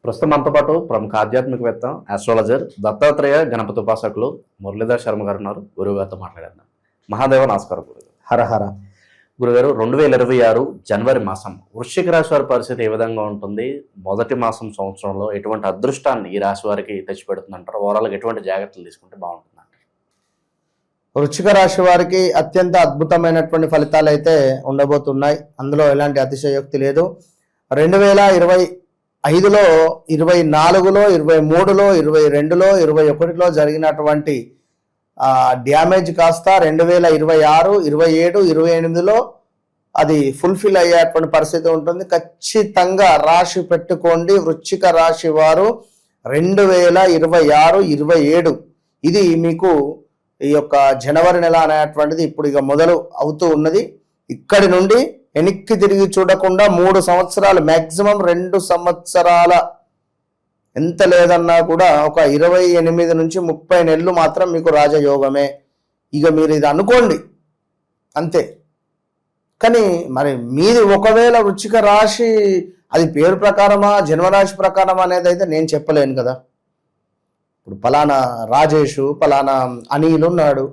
ప్రస్తుతం మనతో పాటు ప్రముఖ ఆధ్యాత్మికవేత్త ఆస్ట్రాలజర్ దత్తాత్రేయ గణపతి ఉపాసకులు మురళీధర్ శర్మ గారు ఉన్నారు. గురువు గారితో మాట్లాడేద్దాం. మహాదేవ నమస్కారం గురుగారు. హర హర. గురుగారు, 2026 జనవరి మాసం వృశ్చిక రాశి వారి పరిస్థితి ఏ విధంగా ఉంటుంది? మొదటి మాసం సంవత్సరంలో ఎటువంటి అదృష్టాన్ని ఈ రాశి వారికి తెచ్చిపెడుతుందంటారు? ఓవరాల్గా ఎటువంటి జాగ్రత్తలు తీసుకుంటే బాగుంటుంది? వృశ్చిక రాశి వారికి అత్యంత అద్భుతమైనటువంటి ఫలితాలు అయితే ఉండబోతున్నాయి. అందులో ఎలాంటి అతిశయోక్తి లేదు. 2025లో 24లో 23లో 22లో 21లో జరిగినటువంటి డ్యామేజ్ కాస్త 2026 27 28లో అది ఫుల్ఫిల్ అయ్యేటువంటి పరిస్థితి ఉంటుంది. ఖచ్చితంగా రాశి పెట్టుకోండి. వృశ్చిక రాశి వారు 2026 27 ఇది మీకు ఈ యొక్క జనవరి నెల అనేటువంటిది ఇప్పుడు ఇక మొదలు అవుతూ ఉన్నది. ఇక్కడి నుండి వెనక్కి తిరిగి చూడకుండా 3 సంవత్సరాలు, మ్యాక్సిమం 2 సంవత్సరాల, ఎంత లేదన్నా కూడా ఒక 28 నుంచి 30 నెలలు మాత్రం మీకు రాజయోగమే. ఇక మీరు ఇది అనుకోండి అంతే. కానీ మరి మీది ఒకవేళ వృశ్చిక రాశి అది పేరు ప్రకారమా జన్మరాశి ప్రకారమా అనేది అయితే నేను చెప్పలేను కదా. ఇప్పుడు ఫలానా రాజేషు, ఫలానా అనిలు ఉన్నాడు.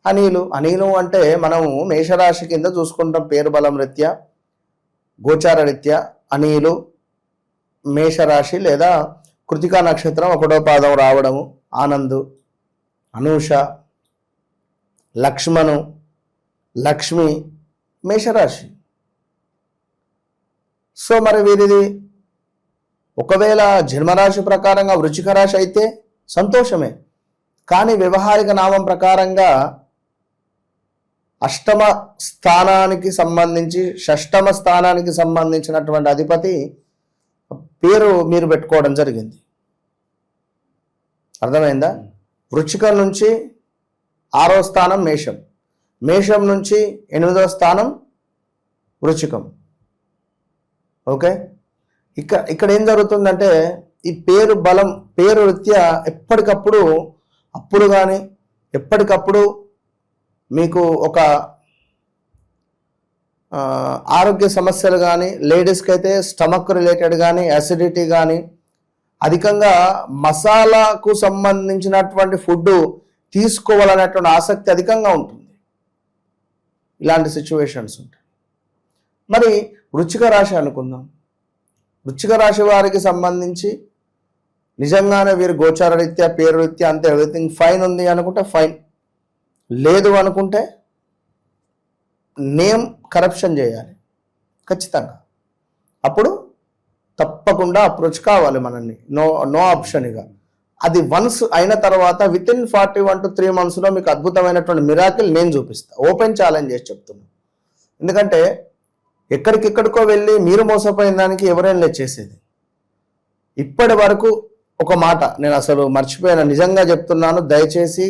అనిలు అంటే మనము మేషరాశి కింద చూసుకుంటాం. పేరు బలం రీత్యా, గోచార రీత్యా అనిలు మేషరాశి లేదా కృతికా నక్షత్రం 1వ పాదం రావడము, ఆనంద్, అనూష, లక్ష్మణు, లక్ష్మి మేషరాశి. సో మరి వీరిది ఒకవేళ జన్మరాశి ప్రకారంగా వృశ్చిక రాశి అయితే సంతోషమే. కానీ వ్యవహారిక నామం ప్రకారంగా అష్టమ స్థానానికి సంబంధించి షష్టమ స్థానానికి సంబంధించినటువంటి అధిపతి పేరు మీరు పెట్టుకోవడం జరిగింది. అర్థమైందా? వృశ్చికం నుంచి 6వ స్థానం మేషం, మేషం నుంచి 8వ స్థానం వృశ్చికం. ఓకే, ఇక్కడ ఏం జరుగుతుందంటే ఈ పేరు బలం, పేరు రీత్యా ఎప్పటికప్పుడు అప్పులు కానీ, ఎప్పటికప్పుడు మీకు ఒక ఆరోగ్య సమస్యలు కానీ, లేడీస్కి అయితే స్టమక్ రిలేటెడ్ కానీ, యాసిడిటీ కానీ, అధికంగా మసాలాకు సంబంధించినటువంటి ఫుడ్ తీసుకోవాలనేటువంటి ఆసక్తి అధికంగా ఉంటుంది. ఇలాంటి సిచ్యువేషన్స్ ఉంటాయి. మరి వృశ్చిక రాశి అనుకుందాం. వృశ్చిక రాశి వారికి సంబంధించి నిజంగానే వీరు గోచార రీత్యా, పేరు రీత్యా అంతే ఎవ్రీథింగ్ ఫైన్ ఉంది అనుకుంటే ఫైన్, లేదు అనుకుంటే నేమ్ కరప్షన్ చేయాలి ఖచ్చితంగా. అప్పుడు తప్పకుండా అప్రోచ్ కావాలి మనల్ని. No option. ఇక అది వన్స్ అయిన తర్వాత వితిన్ 41 to 3 monthsలో మీకు అద్భుతమైనటువంటి మిరాకిల్ నేను చూపిస్తా. ఓపెన్ ఛాలెంజ్ చేసి చెప్తున్నాను. ఎందుకంటే ఎక్కడికెక్కడికో వెళ్ళి మీరు మోసపోయిన దానికి ఎవరైనా చేసేది. ఇప్పటి వరకు ఒక మాట నేను అసలు మర్చిపోయాను, నిజంగా చెప్తున్నాను. దయచేసి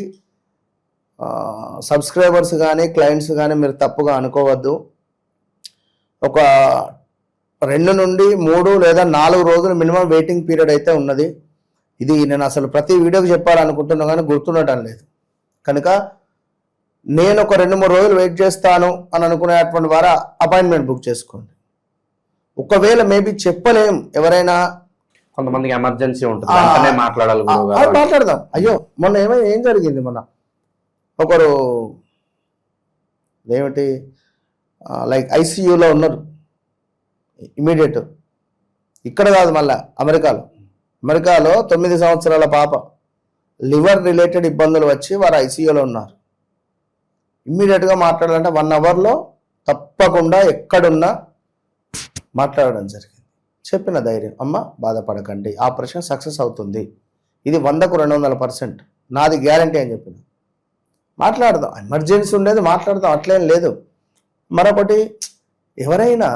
సబ్స్క్రైబర్స్ కానీ క్లయింట్స్ కానీ మీరు తప్పుగా అనుకోవద్దు. ఒక 2 నుండి 3 లేదా 4 రోజులు మినిమం వెయిటింగ్ పీరియడ్ అయితే ఉన్నది. ఇది నేను అసలు ప్రతి వీడియోకి చెప్పాలనుకుంటున్నాను కానీ గుర్తుండటం లేదు. కనుక నేను ఒక 2-3 రోజులు వెయిట్ చేస్తాను అని అనుకునేటువంటి వారు అపాయింట్మెంట్ బుక్ చేసుకోండి. ఒకవేళ మేబీ చెప్పలేం, ఎవరైనా కొంతమందికి ఎమర్జెన్సీ ఉంటుంది, మాట్లాడదాం. అయ్యో మొన్న ఏం జరిగింది, మొన్న ఒకరు ఏమిటి లైక్ ఐసీయూలో ఉన్నారు ఇమీడియట్. ఇక్కడ కాదు, మళ్ళా అమెరికాలో 9 సంవత్సరాల పాప లివర్ రిలేటెడ్ ఇబ్బందులు వచ్చి వారు ఐసీయూలో ఉన్నారు. ఇమ్మీడియట్గా మాట్లాడాలంటే 1 అవర్లో తప్పకుండా ఎక్కడున్నా మాట్లాడడం జరిగింది. చెప్పిన ధైర్యం, అమ్మ బాధపడకండి, ఆపరేషన్ సక్సెస్ అవుతుంది, ఇది 100కు 200% నాది గ్యారంటీ అని చెప్పిన. మాట్లాడదాం, ఎమర్జెన్సీ ఉండేది మాట్లాడదాం, అట్లేం లేదు. మరొకటి, ఎవరైనా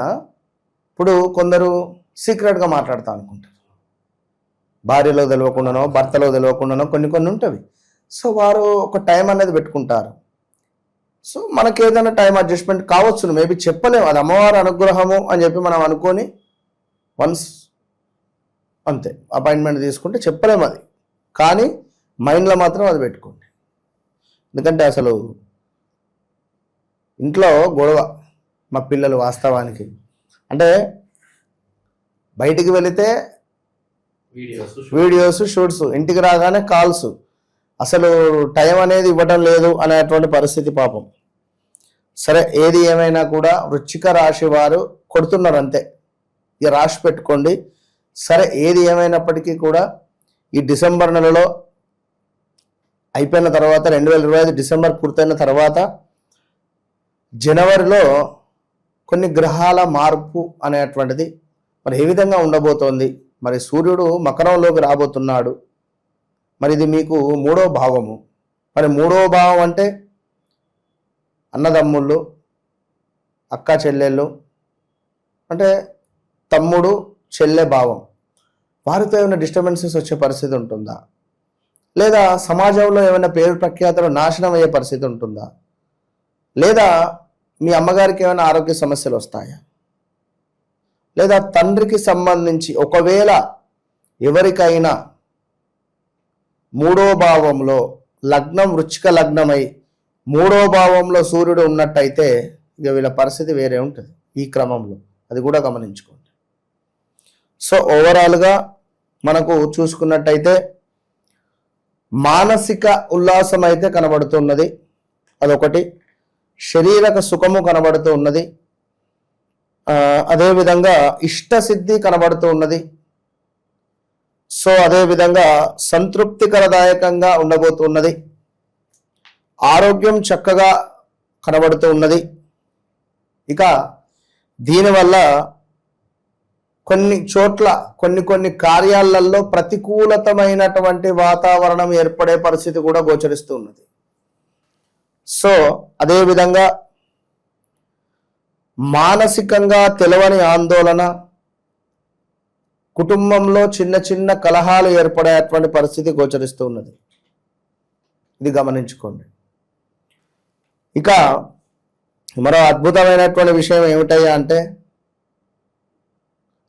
ఇప్పుడు కొందరు సీక్రెట్గా మాట్లాడతాం అనుకుంటారు. భార్యలో తెలియకుండానో భర్తలో తెలియకుండానో కొన్ని ఉంటవి. సో వారు ఒక టైం అనేది పెట్టుకుంటారు. సో మనకి ఏదైనా టైం అడ్జస్ట్మెంట్ కావచ్చు, మేబీ చెప్పలేము. అది అమ్మవారి అనుగ్రహము అని చెప్పి మనం అనుకొని వన్స్ అంతే అపాయింట్మెంట్ తీసుకుంటే చెప్పలేము అది. కానీ మైండ్లో మాత్రం అది పెట్టుకోండి. ఎందుకంటే అసలు ఇంట్లో గొడవ మా పిల్లలు వాస్తవానికి అంటే బయటికి వెళితే వీడియోస్, షూట్స్, ఇంటికి రాగానే కాల్స్, అసలు టైం అనేది ఇవ్వడం లేదు అనేటువంటి పరిస్థితి పాపం. సరే, ఏది ఏమైనా కూడా వృశ్చిక రాశి వారు కొడుతున్నారు అంతే, ఇక రాసి పెట్టుకోండి. సరే, ఏది ఏమైనప్పటికీ కూడా ఈ డిసెంబర్ నెలలో అయిపోయిన తర్వాత 2025 డిసెంబర్ పూర్తయిన తర్వాత జనవరిలో కొన్ని గ్రహాల మార్పు అనేటువంటిది మరి ఏ విధంగా ఉండబోతోంది. మరి సూర్యుడు మకరంలోకి రాబోతున్నాడు. మరి ఇది మీకు 3వ భావము. మరి 3వ భావం అంటే అన్నదమ్ముళ్ళు, అక్క చెల్లెళ్ళు, అంటే తమ్ముడు చెల్లె భావం, వారితో ఏమైనా డిస్టర్బెన్సెస్ వచ్చే పరిస్థితి ఉంటుందా? లేదా సమాజంలో ఏమైనా పేరు ప్రఖ్యాతలు నాశనం అయ్యే పరిస్థితి ఉంటుందా? లేదా మీ అమ్మగారికి ఏమైనా ఆరోగ్య సమస్యలు వస్తాయా? లేదా తండ్రికి సంబంధించి ఒకవేళ ఎవరికైనా 3వ భావంలో లగ్నం వృశ్చిక లగ్నమై 3వ భావంలో సూర్యుడు ఉన్నట్టయితే ఇక వీళ్ళ పరిస్థితి వేరే ఉంటుంది ఈ క్రమంలో, అది కూడా గమనించుకోండి. సో ఓవరాల్గా మనకు చూసుకున్నట్టయితే మానసిక ఉల్లాసం అయితే కనబడుతున్నది, అదొకటి. శారీరక సుఖము కనబడుతూ ఉన్నది, అదేవిధంగా ఇష్టసిద్ధి కనబడుతూ ఉన్నది. సో అదేవిధంగా సంతృప్తికరదాయకంగా ఉండబోతున్నది. ఆరోగ్యం చక్కగా కనబడుతూ ఉన్నది. ఇక దీనివల్ల కొన్ని చోట్ల కొన్ని కార్యాలలో ప్రతికూలతమైనటువంటి వాతావరణం ఏర్పడే పరిస్థితి కూడా గోచరిస్తూ ఉన్నది. సో అదేవిధంగా మానసికంగా తెలవని ఆందోళన, కుటుంబంలో చిన్న కలహాలు ఏర్పడేటువంటి పరిస్థితి గోచరిస్తూ ఉన్నది. ఇది గమనించుకోండి. ఇక మరో అద్భుతమైనటువంటి విషయం ఏమిటయ్యా అంటే,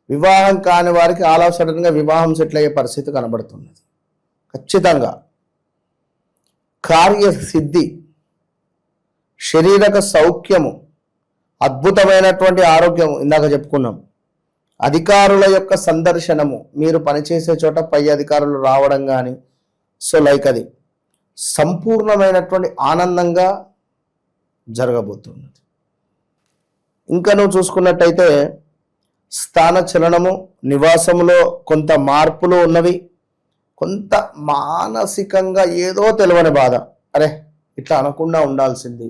వివాహం కాని వారికి ఆల్ ఆఫ్ సడన్గా వివాహం సెటిల్ అయ్యే పరిస్థితి కనబడుతున్నది. ఖచ్చితంగా కార్యసిద్ధి, శారీరక సౌఖ్యము, అద్భుతమైనటువంటి ఆరోగ్యము, ఇందాక చెప్పుకున్నాం. అధికారుల యొక్క సందర్శనము, మీరు పనిచేసే చోట పై అధికారులు రావడం కానీ, సో లైక్ అది సంపూర్ణమైనటువంటి ఆనందంగా జరగబోతున్నది. ఇంకా నువ్వు చూసుకున్నట్టయితే స్థాన చలనము, నివాసములో కొంత మార్పులు ఉన్నవి. కొంత మానసికంగా ఏదో తెలియని బాధ, అరే ఇట్లా అనకుండా ఉండాల్సింది,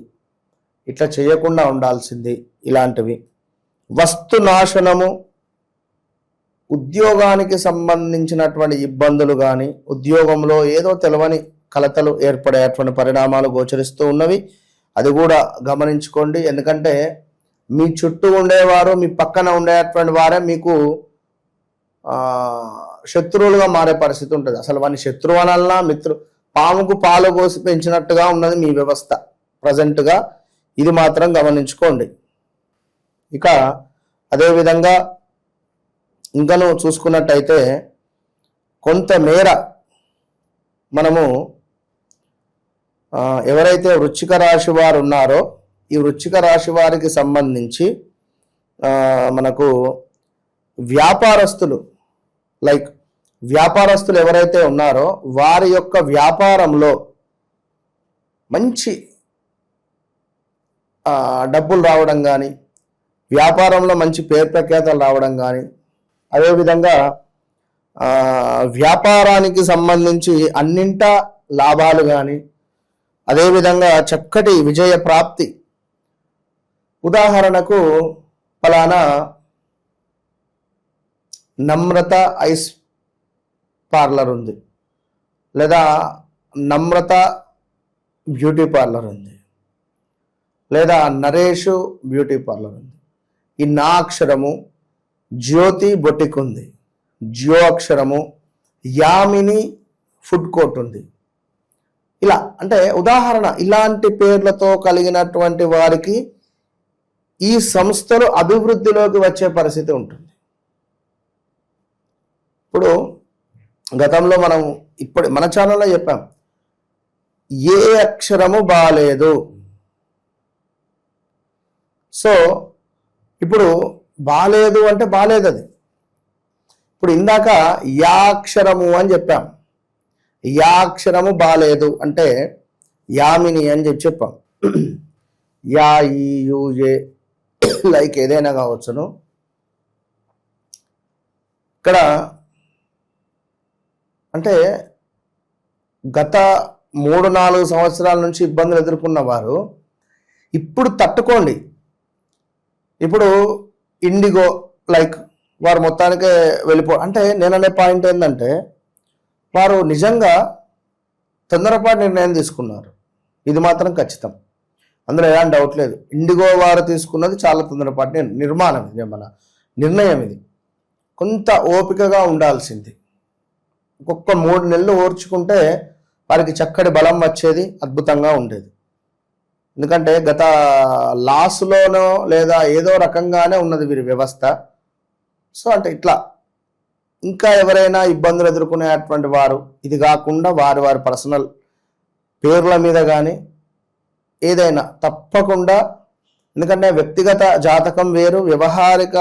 ఇట్లా చేయకుండా ఉండాల్సింది, ఇలాంటివి. వస్తు నాశనము, ఉద్యోగానికి సంబంధించినటువంటి ఇబ్బందులు కానీ, ఉద్యోగంలో ఏదో తెలియని కలతలు ఏర్పడేటువంటి పరిణామాలు గోచరిస్తూ ఉన్నవి. అది కూడా గమనించుకోండి. ఎందుకంటే మీ చుట్టూ ఉండేవారు, మీ పక్కన ఉండేటువంటి వారే మీకు శత్రువులుగా మారే పరిస్థితి ఉంటుంది. అసలు వాడిని శత్రువు అనాలన్నా పాముకు పాలు కోసి పెంచినట్టుగా ఉన్నది మీ వ్యవస్థ ప్రజెంట్గా. ఇది మాత్రం గమనించుకోండి. ఇక అదేవిధంగా ఇంకా నువ్వు చూసుకున్నట్టయితే కొంతమేర మనము ఎవరైతే వృశ్చిక రాశి వారు ఉన్నారో, ఈ వృశ్చిక రాశి వారికి సంబంధించి మనకు వ్యాపారస్తులు ఎవరైతే ఉన్నారో వారి యొక్క వ్యాపారంలో మంచి డబ్బులు రావడం కానీ, వ్యాపారంలో మంచి పేరు ప్రఖ్యాతలు రావడం కానీ, అదేవిధంగా వ్యాపారానికి సంబంధించి అన్నింటా లాభాలు కానీ, అదేవిధంగా చక్కటి విజయ ప్రాప్తి. ఉదాహరణకు ఫలానా నమ్రత ఐస్ పార్లర్ ఉంది, లేదా నమ్రత బ్యూటీ పార్లర్ ఉంది, లేదా నరేష్ బ్యూటీ పార్లర్ ఉంది. ఈ నా అక్షరము జ్యోతి బొటిక్ ఉంది, జ్యో అక్షరము యామిని ఫుడ్ కోర్ట్ ఉంది. ఇలా అంటే ఉదాహరణ, ఇలాంటి పేర్లతో కలిగినటువంటి వారికి ఈ సంస్థలు అభివృద్ధిలోకి వచ్చే పరిస్థితి ఉంటుంది. ఇప్పుడు గతంలో మనం మన ఛానల్లో చెప్పాం, ఏ అక్షరము బాలేదు. సో ఇప్పుడు బాలేదు అంటే బాలేదు, అది ఇప్పుడు ఇందాక యాక్షరము అని చెప్పాం. యాక్షరము బాలేదు అంటే యామిని అని చెప్పాం. యా ఈ యు ఏ లైక్ ఏదైనా కావచ్చును. ఇక్కడ అంటే గత 3-4 సంవత్సరాల నుంచి ఇబ్బందులు ఎదుర్కొన్న వారు ఇప్పుడు తట్టుకోండి. ఇప్పుడు ఇండిగో లైక్ వారు మొత్తానికే అంటే నేననే పాయింట్ ఏంటంటే వారు నిజంగా తొందరపాటు నిర్ణయం తీసుకున్నారు. ఇది మాత్రం ఖచ్చితం, అందులో ఎలాంటి డౌట్ లేదు. ఇండిగో వారు తీసుకున్నది చాలా తొందరపాటు నిర్మాణం, ఇది మన నిర్ణయం. ఇది కొంత ఓపికగా ఉండాల్సింది. ఒక్కొక్క 3 నెలలు ఓర్చుకుంటే వారికి చక్కటి బలం వచ్చేది, అద్భుతంగా ఉండేది. ఎందుకంటే గత లాస్లోనో లేదా ఏదో రకంగానే ఉన్నది వీరి వ్యవస్థ. సో అంటే ఇట్లా ఇంకా ఎవరైనా ఇబ్బందులు ఎదుర్కొనేటువంటి వారు ఇది కాకుండా వారి వారి పర్సనల్ పేర్ల మీద కానీ ఏదైనా తప్పకుండా, ఎందుకంటే వ్యక్తిగత జాతకం వేరు, వ్యవహారిక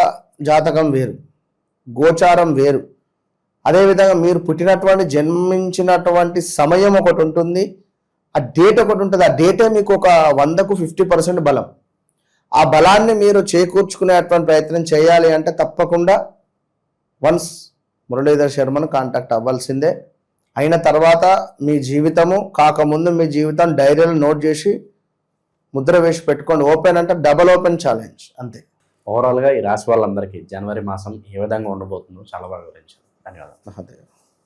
జాతకం వేరు, గోచారం వేరు. అదేవిధంగా మీరు పుట్టినటువంటి జన్మించినటువంటి సమయం ఒకటి ఉంటుంది, ఆ డేట్ ఒకటి ఉంటుంది. ఆ డేటే మీకు ఒక 100కు 50% బలం. ఆ బలాన్ని మీరు చేకూర్చుకునేటువంటి ప్రయత్నం చేయాలి అంటే తప్పకుండా వన్స్ మురళీధర్ శర్మను కాంటాక్ట్ అవ్వాల్సిందే. అయిన తర్వాత మీ జీవితము కాకముందు మీ జీవితం డైరీలో నోట్ చేసి ముద్ర వేసి పెట్టుకోండి. ఓపెన్ అంటే డబల్ ఓపెన్ ఛాలెంజ్ అంతే. ఓవరాల్గా ఈ రాశి వాళ్ళందరికీ జనవరి మాసం ఏ విధంగా ఉండబోతుందో చాలా బాగా వివరించారు. ధన్యవాదాలు. అదే.